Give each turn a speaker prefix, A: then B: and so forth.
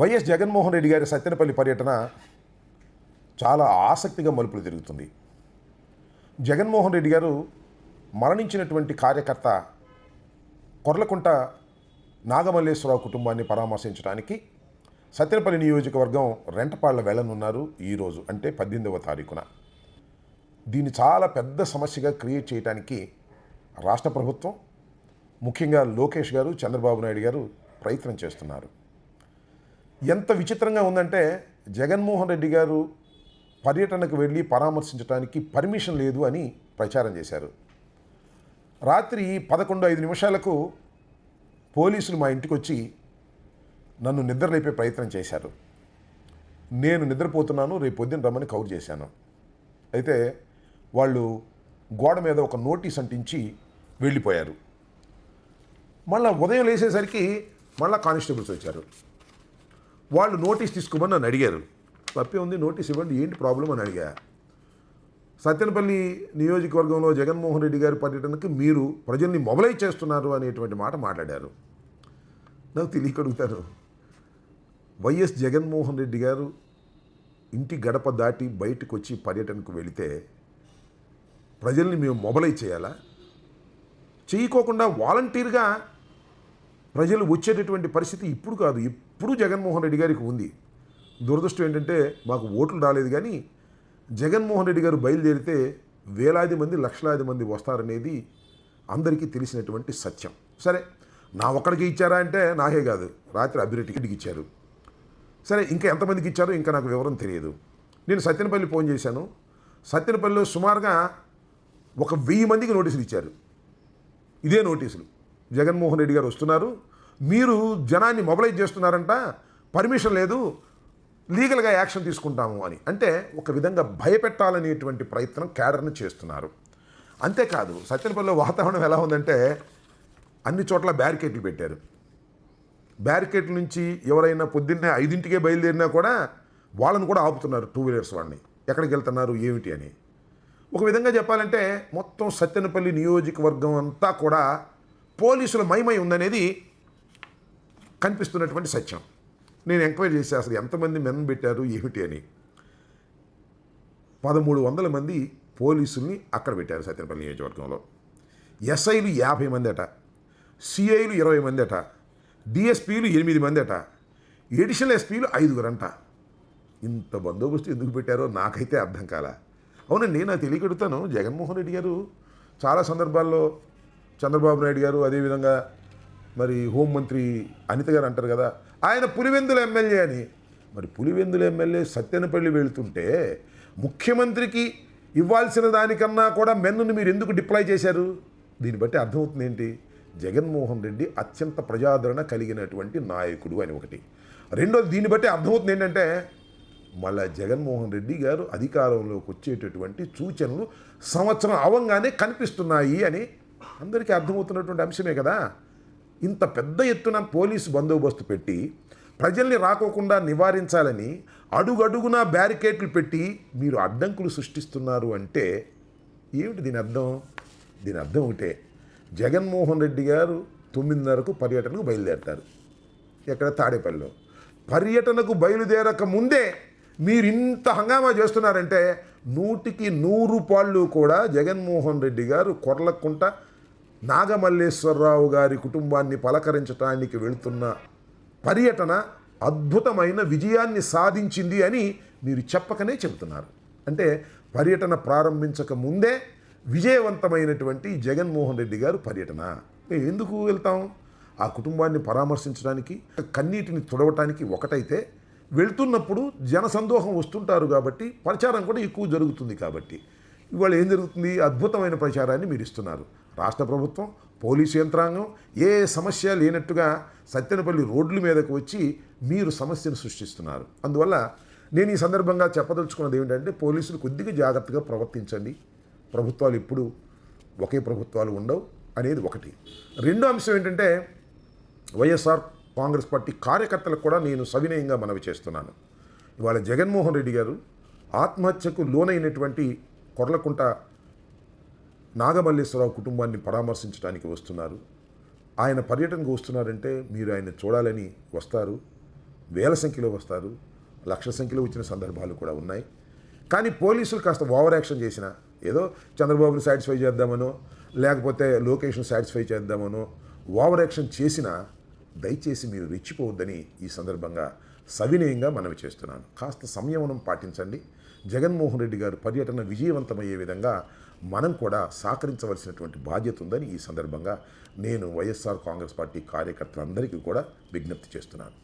A: YS Jaganmohan Reddy గారి సత్తెనపల్లి పర్యటన చాలా ఆసక్తిగా మలుపులు తిరుగుతుంది. జగన్మోహన్ రెడ్డి గారు మరణించినటువంటి కార్యకర్త కొర్లకుంట నాగమల్లేశ్వరరావు కుటుంబాన్ని పరామర్శించడానికి సత్తెనపల్లి నియోజకవర్గం రెంటపాళ్ల వెళ్ళనున్నారు ఈరోజు, అంటే 18వ తారీఖున. దీన్ని చాలా పెద్ద సమస్యగా క్రియేట్ చేయడానికి రాష్ట్ర ప్రభుత్వం, ముఖ్యంగా లోకేష్ గారు, చంద్రబాబు నాయుడు గారు ప్రయత్నం చేస్తున్నారు. ఎంత విచిత్రంగా ఉందంటే, జగన్మోహన్ రెడ్డి గారు పర్యటనకు వెళ్ళి పరామర్శించడానికి పర్మిషన్ లేదు అని ప్రచారం చేశారు. రాత్రి 11:05 పోలీసులు మా ఇంటికి వచ్చి నన్ను నిద్రలేపే ప్రయత్నం చేశారు. నేను నిద్రపోతున్నాను, రేపు పొద్దున్న రమ్మని కౌరు చేశాను. అయితే వాళ్ళు గోడ మీద ఒక నోటీస్ అంటించి వెళ్ళిపోయారు. మళ్ళీ ఉదయం లేచేసరికి మళ్ళీ కానిస్టేబుల్స్ వచ్చారు. వాళ్ళు నోటీస్ తీసుకోమని నన్ను అడిగారు. తప్పే ఉంది, నోటీస్ ఇవ్వండి, ఏంటి ప్రాబ్లం అని అడిగా. సత్తెనపల్లి నియోజకవర్గంలో జగన్మోహన్ రెడ్డి గారి పర్యటనకు మీరు ప్రజల్ని మొబలైజ్ చేస్తున్నారు అనేటువంటి మాట మాట్లాడారు. నాకు తెలియకడుగుతారు, వైఎస్ జగన్మోహన్ రెడ్డి గారు ఇంటి గడప దాటి బయటకు వచ్చి పర్యటనకు వెళితే ప్రజల్ని మేము మొబలైజ్ చేయాలా? చేయకోకుండా వాలంటీర్గా ప్రజలు వచ్చేటటువంటి పరిస్థితి ఇప్పుడు కాదు, ఇప్పుడు జగన్మోహన్ రెడ్డి గారికి ఉంది. దురదృష్టం ఏంటంటే మాకు ఓట్లు రాలేదు, కానీ జగన్మోహన్ రెడ్డి గారు బయలుదేరితే వేలాది మంది, లక్షలాది మంది వస్తారనేది అందరికీ తెలిసినటువంటి సత్యం. సరే, నా ఒక్కడికి ఇచ్చారా అంటే నాకే కాదు, రాత్రి అభిరెడ్డికి ఇచ్చారు. సరే, ఇంకా ఎంతమందికి ఇచ్చారో ఇంకా నాకు వివరం తెలియదు. నేను సత్తెనపల్లి ఫోన్ చేశాను. సత్తెనపల్లిలో సుమారుగా 1000 మందికి నోటీసులు ఇచ్చారు. ఇదే నోటీసులు, జగన్మోహన్ రెడ్డి గారు వస్తున్నారు, మీరు జనాన్ని మొబలైజ్ చేస్తున్నారంట, పర్మిషన్ లేదు, లీగల్గా యాక్షన్ తీసుకుంటాము అని. అంటే ఒక విధంగా భయపెట్టాలనేటువంటి ప్రయత్నం క్యాడర్ని చేస్తున్నారు. అంతేకాదు, సత్తెనపల్లిలో వాతావరణం ఎలా ఉందంటే అన్ని చోట్ల బ్యారికేడ్లు పెట్టారు. బ్యారికేడ్ల నుంచి ఎవరైనా పొద్దున్నే 5ంటికే బయలుదేరినా కూడా వాళ్ళని కూడా ఆపుతున్నారు, 2 వీలర్స్ వాళ్ళని. ఎక్కడికి వెళ్తున్నారు ఏమిటి అని. ఒక విధంగా చెప్పాలంటే మొత్తం సత్తెనపల్లి నియోజకవర్గం అంతా కూడా పోలీసుల మయమై ఉందనేది కనిపిస్తున్నటువంటి సత్యం. నేను ఎంక్వైరీ చేసి అసలు ఎంతమంది మెన్ పెట్టారు ఏమిటి అని. 1300 మంది పోలీసుల్ని అక్కడ పెట్టారు సత్తెనపల్లి నియోజకవర్గంలో. ఎస్ఐలు 50 మంది అట, సిఐలు 20 మంది అట, డిఎస్పీలు 8 మంది అట, ఎడిషనల్ ఎస్పీలు 5 అంట. ఇంత బందోబస్తు ఎందుకు పెట్టారో నాకైతే అర్థం కాల. అవునండి, నాకు తెలియకడుగుతాను, జగన్మోహన్ రెడ్డి గారు చాలా సందర్భాల్లో చంద్రబాబు నాయుడు గారు, అదేవిధంగా మరి హోంమంత్రి అనిత గారు అంటారు కదా, ఆయన పులివెందుల ఎమ్మెల్యే అని. మరి పులివెందుల ఎమ్మెల్యే సత్తెనపల్లి వెళ్తుంటే ముఖ్యమంత్రికి ఇవ్వాల్సిన దానికన్నా కూడా మెన్నును మీరు ఎందుకు డిప్లాయ్ చేశారు? దీన్ని బట్టి అర్థమవుతుంది ఏంటి, జగన్మోహన్ రెడ్డి అత్యంత ప్రజాదరణ కలిగినటువంటి నాయకుడు అని ఒకటి. రెండోది, దీన్ని బట్టి అర్థమవుతుంది ఏంటంటే మళ్ళా జగన్మోహన్ రెడ్డి గారు అధికారంలోకి వచ్చేటటువంటి సూచనలు సంవత్సరం అవంగానే కనిపిస్తున్నాయి అని అందరికీ అర్థమవుతున్నటువంటి అంశమే కదా. ఇంత పెద్ద ఎత్తున పోలీసు బందోబస్తు పెట్టి ప్రజల్ని రాకోకుండా నివారించాలని అడుగడుగునా బ్యారికేడ్లు పెట్టి మీరు అడ్డంకులు సృష్టిస్తున్నారు అంటే ఏమిటి దీని అర్థం? దీని అర్థం ఒకటే, జగన్మోహన్ రెడ్డి గారు 9:30కు పర్యటనకు బయలుదేరతారు. ఎక్కడ? తాడేపల్లిలో. పర్యటనకు బయలుదేరక ముందే మీరు ఇంత హంగామా చేస్తున్నారంటే 100కి 100 పాళ్ళు కూడా జగన్మోహన్ రెడ్డి గారు కొర్లకుంట నాగమల్లేశ్వరరావు గారి కుటుంబాన్ని పలకరించడానికి వెళుతున్న పర్యటన అద్భుతమైన విజయాన్ని సాధించింది అని మీరు చెప్పకనే చెబుతున్నారు. అంటే పర్యటన ప్రారంభించక ముందే విజయవంతమైనటువంటి జగన్మోహన్ రెడ్డి గారు పర్యటన. ఎందుకు వెళ్తాం? ఆ కుటుంబాన్ని పరామర్శించడానికి, కన్నీటిని తుడవటానికి ఒకటైతే, వెళ్తున్నప్పుడు జనసందోహం వస్తుంటారు కాబట్టి ప్రచారం కూడా ఎక్కువ జరుగుతుంది. కాబట్టి ఇవాళ ఏం జరుగుతుంది? అద్భుతమైన ప్రచారాన్ని మీరు ఇస్తున్నారు. రాష్ట్ర ప్రభుత్వం, పోలీసు యంత్రాంగం ఏ సమస్య లేనట్టుగా సత్తెనపల్లి రోడ్ల మీదకు వచ్చి మీరు సమస్యను సృష్టిస్తున్నారు. అందువల్ల నేను ఈ సందర్భంగా చెప్పదలుచుకున్నది ఏమిటంటే, పోలీసులు కొద్దిగా జాగ్రత్తగా ప్రవర్తించండి. ప్రభుత్వాలు ఎప్పుడు ఒకే ప్రభుత్వాలు ఉండవు అనేది ఒకటి. రెండో అంశం ఏంటంటే, వైఎస్ఆర్ కాంగ్రెస్ పార్టీ కార్యకర్తలకు కూడా నేను సవినయంగా మనవి చేస్తున్నాను. ఇవాళ జగన్మోహన్ రెడ్డి గారు ఆత్మహత్యకు లోనైనటువంటి కొర్లకుంట నాగమల్లేశ్వరరావు కుటుంబాన్ని పరామర్శించడానికి వస్తున్నారు. ఆయన పర్యటనకు వస్తున్నారంటే మీరు ఆయన చూడాలని వస్తారు. వేల సంఖ్యలో వస్తారు, లక్షల సంఖ్యలో వచ్చిన సందర్భాలు కూడా ఉన్నాయి. కానీ పోలీసులు కాస్త ఓవర్ యాక్షన్ చేసిన, ఏదో చంద్రబాబుని సాటిస్ఫై చేద్దామనో లేకపోతే లోకేష్ను సాటిస్ఫై చేద్దామనో ఓవర్ యాక్షన్ చేసినా దయచేసి మీరు రెచ్చిపోవద్దని ఈ సందర్భంగా సవినయంగా మనవి చేస్తున్నాను. కాస్త సంయమనం పాటించండి. జగన్మోహన్ రెడ్డి గారు పర్యటన విజయవంతమయ్యే విధంగా మనం కూడా సహకరించవలసినటువంటి బాధ్యత ఉందని ఈ సందర్భంగా నేను వైఎస్ఆర్ కాంగ్రెస్ పార్టీ కార్యకర్తలందరికీ కూడా విజ్ఞప్తి చేస్తున్నాను.